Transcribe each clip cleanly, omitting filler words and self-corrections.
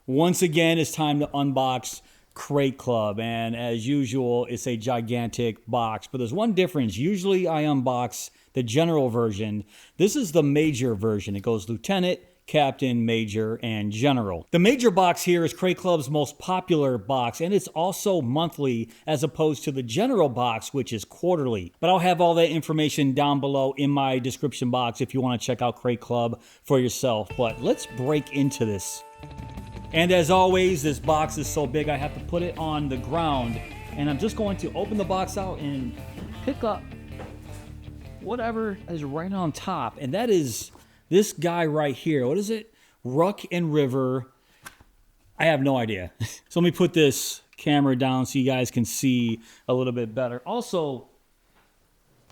Once again, it's time to unbox Crate Club, and as usual, it's a gigantic box. But there's one difference. Usually I unbox the general version. This is the major version. It goes Lieutenant, Captain, Major, and General. The major box here is Crate Club's most popular box, and it's also monthly as opposed to the general box, which is quarterly. But I'll have all that information down below in my description box if you want to check out Crate Club for yourself. But let's break into this. And as always, this box is so big I have to put it on the ground. And I'm just going to open the box out and pick up whatever is right on top. And that is this guy right here. What is it? Ruck and River. I have no idea. So let me put this camera down so you guys can see a little bit better. Also,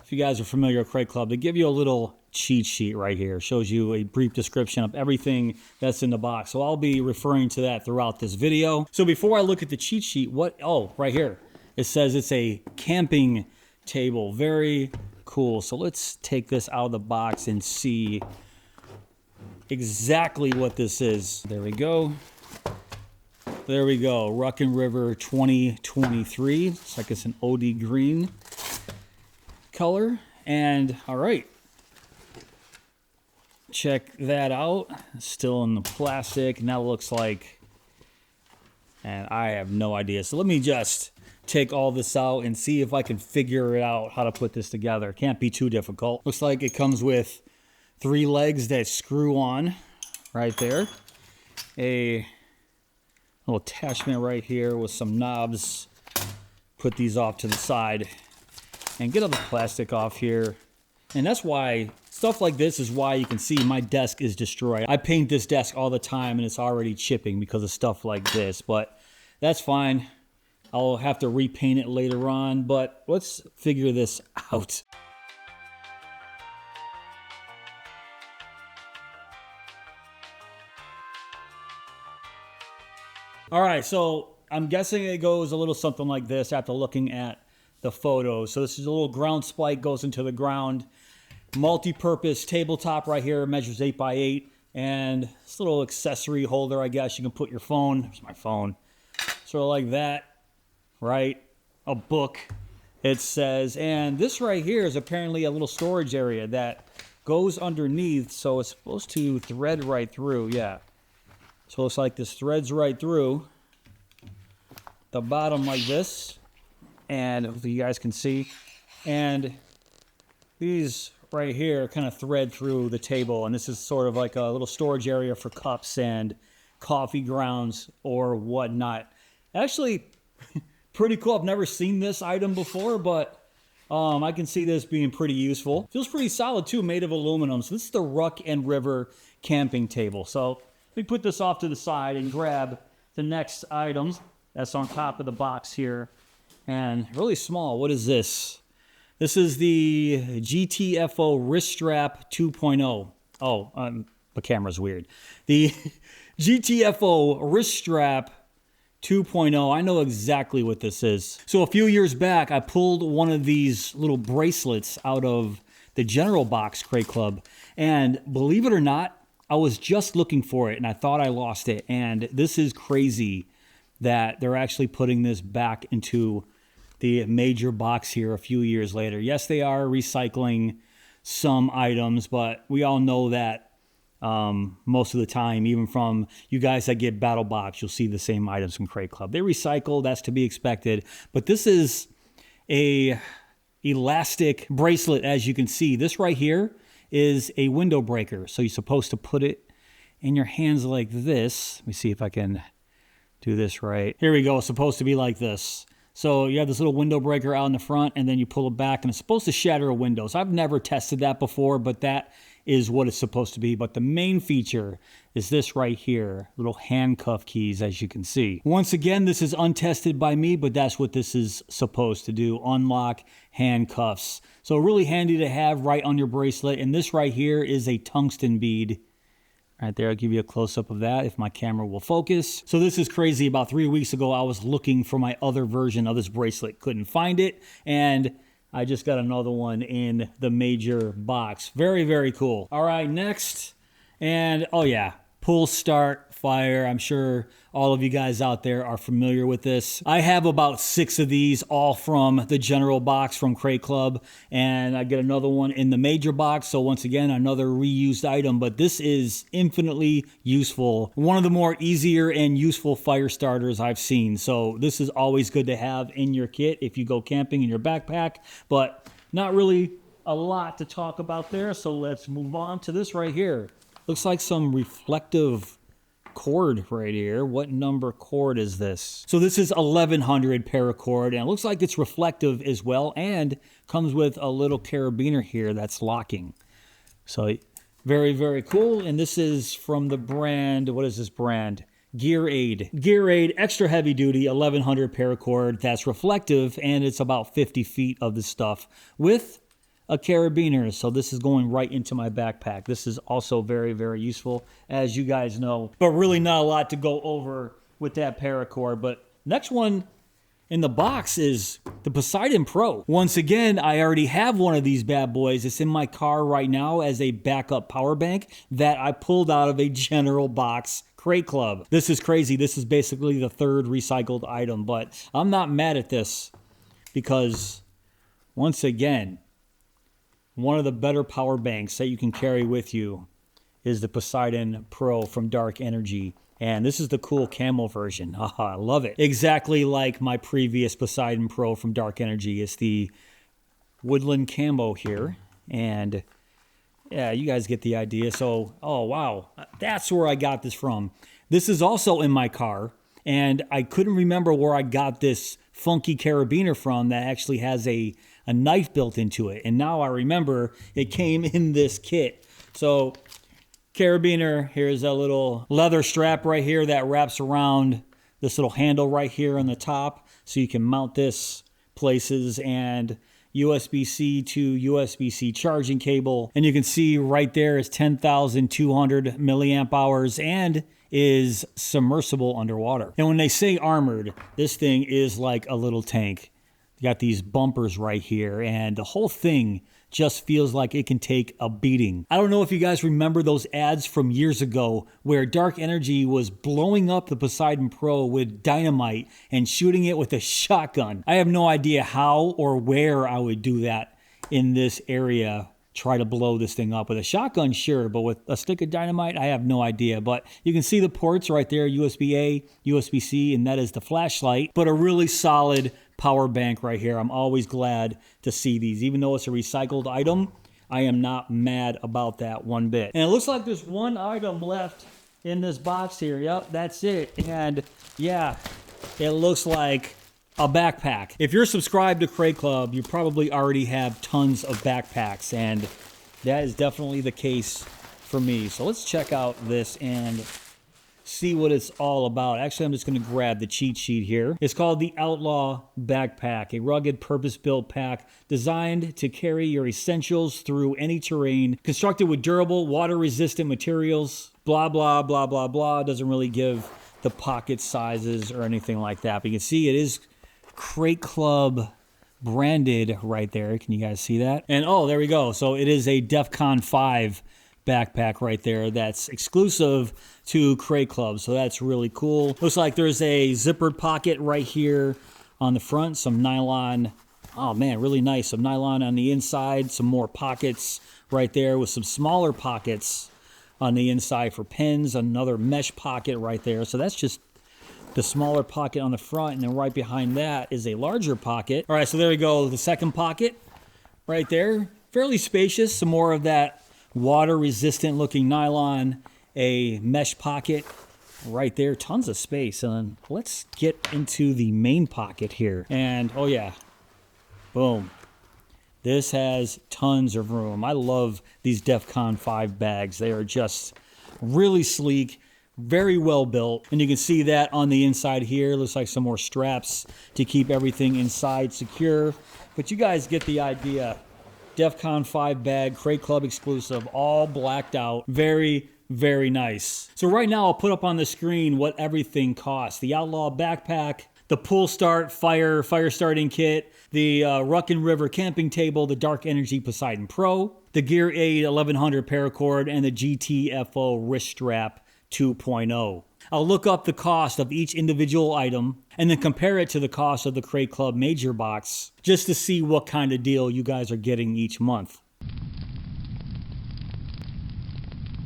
if you guys are familiar with Crate Club, they give you a little cheat sheet right here. Shows you a brief description of everything that's in the box. So I'll be referring to that throughout this video. So before I look at the cheat sheet, right here. It says it's a camping table. Very cool. So let's take this out of the box and see exactly what this is. There we go. There we go. Ruck and River 2023. It's like it's an OD green color. And all right. Check that out. Still in the plastic. Now it looks like, and I have no idea. So let me just take all this out and see if I can figure it out how to put this together. Can't be too difficult. Looks like it comes with 3 legs that screw on right there. A little attachment right here with some knobs. Put these off to the side and get all the plastic off here. And that's why stuff like this is why you can see my desk is destroyed. I paint this desk all the time and it's already chipping because of stuff like this, but that's fine. I'll have to repaint it later on, but let's figure this out. All right, so I'm guessing it goes a little something like this after looking at the photos. So this is a little ground spike, goes into the ground. Multi-purpose tabletop right here, measures 8 by 8, and this little accessory holder, I guess you can put your phone. There's my phone. Sort of like that, right? A book, it says. And this right here is apparently a little storage area that goes underneath, so it's supposed to thread right through, yeah. So it looks like this threads right through the bottom like this, and hopefully you guys can see. And these right here kind of thread through the table, and this is sort of like a little storage area for cups and coffee grounds or whatnot. Actually, pretty cool. I've never seen this item before, but I can see this being pretty useful. Feels pretty solid too, made of aluminum. So this is the Ruck and River camping table. So let me put this off to the side and grab the next items that's on top of the box here. And really small. What is this? This is the GTFO Wrist Strap 2.0. Oh, the camera's weird. The GTFO Wrist Strap 2.0. I know exactly what this is. So a few years back, I pulled one of these little bracelets out of the general box Crate Club. And believe it or not, I was just looking for it and I thought I lost it. And this is crazy that they're actually putting this back into the major box here a few years later. Yes, they are recycling some items, but we all know that most of the time, even from you guys that get Battle Box, you'll see the same items from Crate Club. They recycle, that's to be expected. But this is a elastic bracelet, as you can see. This right here is a window breaker. So you're supposed to put it in your hands like this. Let me see if I can do this right. Here we go. It's supposed to be like this. So you have this little window breaker out in the front, and then you pull it back, and it's supposed to shatter a window. So I've never tested that before, but that is what it's supposed to be. But the main feature is this right here, little handcuff keys, as you can see. Once again, this is untested by me, but that's what this is supposed to do, unlock handcuffs. So really handy to have right on your bracelet. And this right here is a tungsten bead. Right there, I'll give you a close-up of that if my camera will focus. So this is crazy. About 3 weeks ago, I was looking for my other version of this bracelet. Couldn't find it, and I just got another one in the major box. Very, very cool. All right, next. And, oh yeah, pull start fire. I'm sure all of you guys out there are familiar with this. I have about 6 of these, all from the general box from Crate Club, and I get another one in the major box. So once again, another reused item, but this is infinitely useful. One of the more easier and useful fire starters I've seen. So this is always good to have in your kit if you go camping in your backpack, but not really a lot to talk about there. So let's move on to this right here. Looks like some reflective cord right here. What number cord is this? So this is 1100 paracord, and it looks like it's reflective as well, and comes with a little carabiner here that's locking. So very, very cool. And this is from the brand, what is this brand? Gear Aid. Gear Aid extra heavy duty 1100 paracord that's reflective, and it's about 50 feet of the stuff with a carabiner. So this is going right into my backpack. This is also very, very useful, as you guys know, but really not a lot to go over with that paracord. But next one in the box is the Poseidon Pro. Once again, I already have one of these bad boys. It's in my car right now as a backup power bank that I pulled out of a general box Crate Club. This is crazy. This is basically the 3rd recycled item, but I'm not mad at this because, once again, one of the better power banks that you can carry with you is the Poseidon Pro from Dark Energy. And this is the cool camo version. I love it. Exactly like my previous Poseidon Pro from Dark Energy. It's the woodland camo here. And yeah, you guys get the idea. So, oh wow, that's where I got this from. This is also in my car. And I couldn't remember where I got this funky carabiner from that actually has a knife built into it. And now I remember it came in this kit. So carabiner, here's a little leather strap right here that wraps around this little handle right here on the top. So you can mount this places, and USB-C to USB-C charging cable. And you can see right there is 10,200 milliamp hours and is submersible underwater. And when they say armored, this thing is like a little tank. You got these bumpers right here, and the whole thing just feels like it can take a beating. I don't know if you guys remember those ads from years ago where Dark Energy was blowing up the Poseidon Pro with dynamite and shooting it with a shotgun. I have no idea how or where I would do that in this area. Try to blow this thing up with a shotgun, sure, but with a stick of dynamite, I have no idea. But you can see the ports right there, USB-A, USB-C, and that is the flashlight. But a really solid power bank right here. I'm always glad to see these. Even though it's a recycled item, I am not mad about that one bit. And it looks like there's one item left in this box here. Yep, that's it. And yeah, it looks like a backpack. If you're subscribed to Crate Club, you probably already have tons of backpacks, and that is definitely the case for me. So let's check out this and see what it's all about. Actually, I'm just going to grab the cheat sheet here. It's called the Outlaw Backpack, a rugged, purpose-built pack designed to carry your essentials through any terrain, constructed with durable, water-resistant materials, blah, blah, blah, blah, blah. Doesn't really give the pocket sizes or anything like that, but you can see it is Crate Club branded right there. Can you guys see that? And oh, there we go. So it is a DEF CON 5 backpack right there that's exclusive to Crate Club. So that's really cool. Looks like there's a zippered pocket right here on the front. Some nylon. Oh man, really nice. Some nylon on the inside. Some more pockets right there with some smaller pockets on the inside for pens. Another mesh pocket right there. So that's just the smaller pocket on the front, and then right behind that is a larger pocket. All right, so there we go. The second pocket right there. Fairly spacious. Some more of that water-resistant looking nylon. A mesh pocket right there. Tons of space. And let's get into the main pocket here. And, oh yeah, boom. This has tons of room. I love these DEF CON 5 bags. They are just really sleek. Very well built, and you can see that on the inside here. Looks like some more straps to keep everything inside secure, but you guys get the idea. DEF CON 5 bag, Crate Club exclusive, all blacked out. Very, very nice. So right now I'll put up on the screen what everything costs. The Outlaw backpack, the Pull Start fire starting kit, the Ruckin River camping table, the Dark Energy Poseidon Pro, the Gear Aid 1100 paracord, and the GTFO wrist strap 2.0. I'll look up the cost of each individual item and then compare it to the cost of the Crate Club Major Box just to see what kind of deal you guys are getting each month.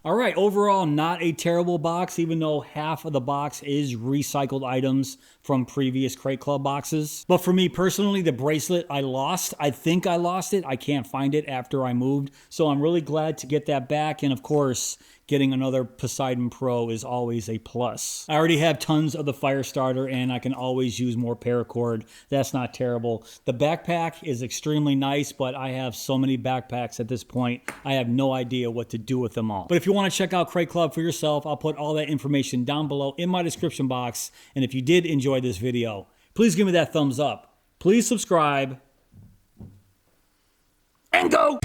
All right, overall, not a terrible box, even though half of the box is recycled items from previous Crate Club boxes. But for me personally, the bracelet I lost. I think I lost it. I can't find it after I moved. So I'm really glad to get that back. And of course, getting another Poseidon Pro is always a plus. I already have tons of the fire starter and I can always use more paracord. That's not terrible. The backpack is extremely nice, but I have so many backpacks at this point, I have no idea what to do with them all. But if you want to check out Crate Club for yourself, I'll put all that information down below in my description box. And if you did enjoy this video, please give me that thumbs up. Please subscribe and go!